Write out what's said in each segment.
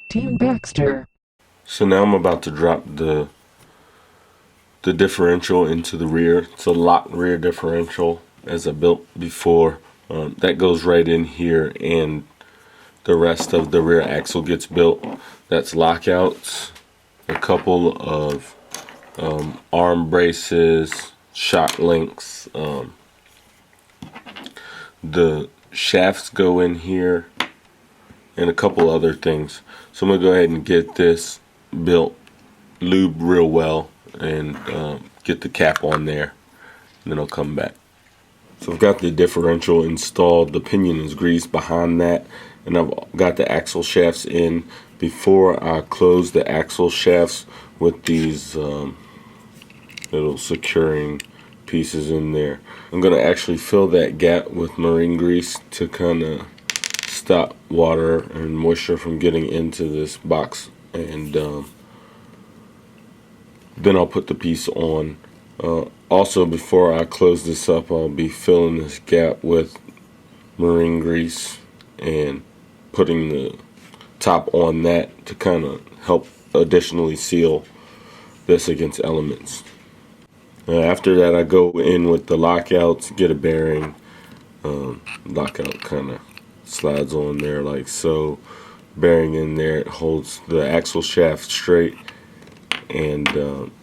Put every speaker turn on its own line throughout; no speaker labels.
Team Baxter.
So now I'm about to drop the differential into the rear. It's a locked rear differential as I built before. That goes right in here, and the rest of the rear axle gets built. That's lockouts, a couple of arm braces, shock links. The shafts go in here, and a couple other things. So I'm gonna go ahead and get this built, lube real well, and get the cap on there, and then I'll come back. So I've got the differential installed, the pinion is greased behind that, and I've got the axle shafts in. Before I close the axle shafts with these little securing pieces in there, I'm going to actually fill that gap with marine grease to kind of stop water and moisture from getting into this box, and then I'll put the piece on. Also, before I close this up, I'll be filling this gap with marine grease and putting the top on that to kind of help additionally seal this against elements. After that, I go in with the lockouts, get a bearing. Lockout kind of slides on there like so. Bearing in there, it holds the axle shaft straight, and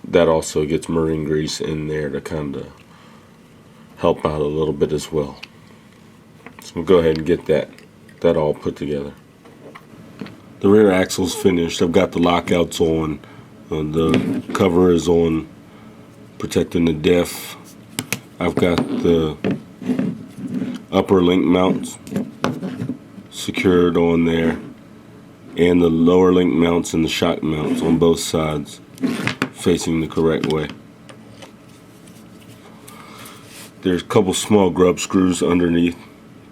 that also gets marine grease in there to kind of help out a little bit as well. So we'll go ahead and get that all put together. The rear axle's finished. I've got the lockouts on. The cover is on, protecting the diff. I've got the upper link mounts secured on there, and the lower link mounts and the shock mounts on both sides facing the correct way. There's a couple small grub screws underneath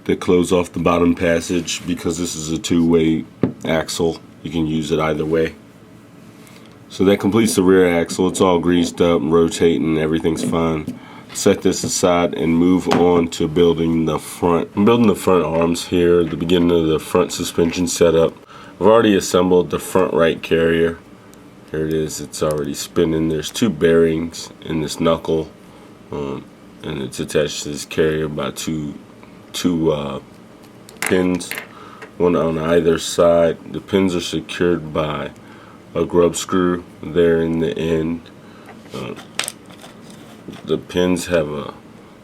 that close off the bottom passage. Because this is a two-way axle, you can use it either way. So that completes the rear axle. It's all greased up and rotating, everything's fine. Set this aside and move on to building the front. I'm building the front arms here, the beginning of the front suspension setup. I've already assembled the front right carrier. Here it is, it's already spinning. There's two bearings in this knuckle, and it's attached to this carrier by two pins, one on either side. The pins are secured by a grub screw there in the end. The pins have a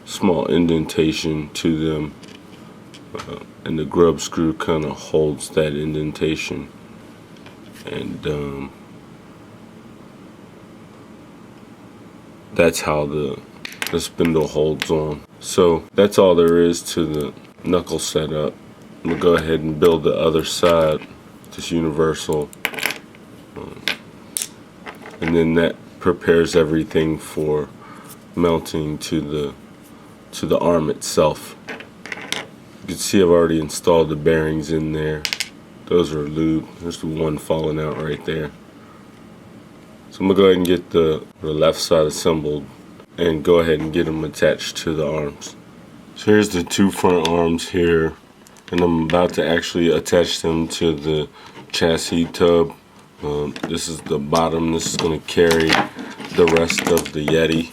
small indentation to them, and the grub screw kind of holds that indentation, and that's how the spindle holds on. So that's all there is to the knuckle setup. We'll go ahead and build the other side, this universal, and then that prepares everything for mounting to the arm itself. You can see I've already installed the bearings in there. Those are lubed. There's the one falling out right there. So I'm gonna go ahead and get the left side assembled and go ahead and get them attached to the arms. So here's the two front arms here, and I'm about to actually attach them to the chassis tub. This is the bottom. This is going to carry the rest of the Yeti.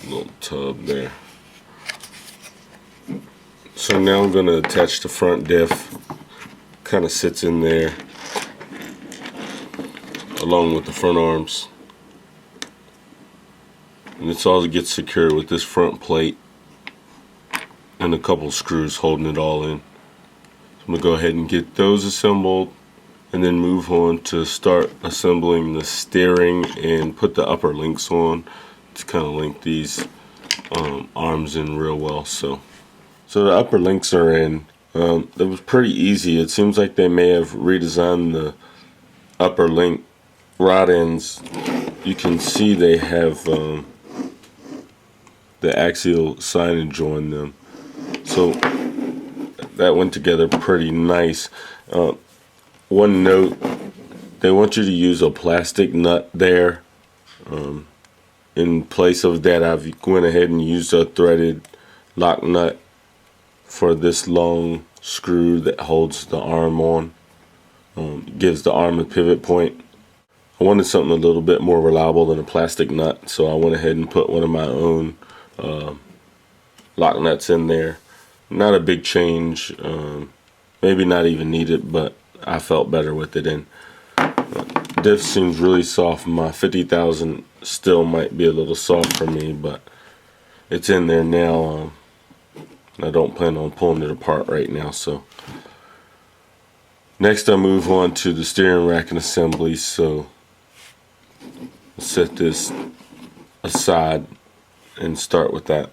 Little tub there. So now I'm going to attach the front diff. Kind of sits in there along with the front arms. And it's all to get secured with this front plate and a couple screws holding it all in. So I'm going to go ahead and get those assembled, and then move on to start assembling the steering and put the upper links on to kind of link these arms in real well. So the upper links are in. That was pretty easy. It seems like they may have redesigned the upper link rod ends. You can see they have the axial signage on them. So that went together pretty nice. One note, they want you to use a plastic nut there. In place of that, I've went ahead and used a threaded lock nut for this long screw that holds the arm on. Gives the arm a pivot point. I wanted something a little bit more reliable than a plastic nut, so I went ahead and put one of my own lock nuts in there. Not a big change, maybe not even needed, but I felt better with it. And diff seems really soft. My 50,000 still might be a little soft for me, but it's in there now. I don't plan on pulling it apart right now. So next I move on to the steering rack and assembly. So I'll set this aside and start with that.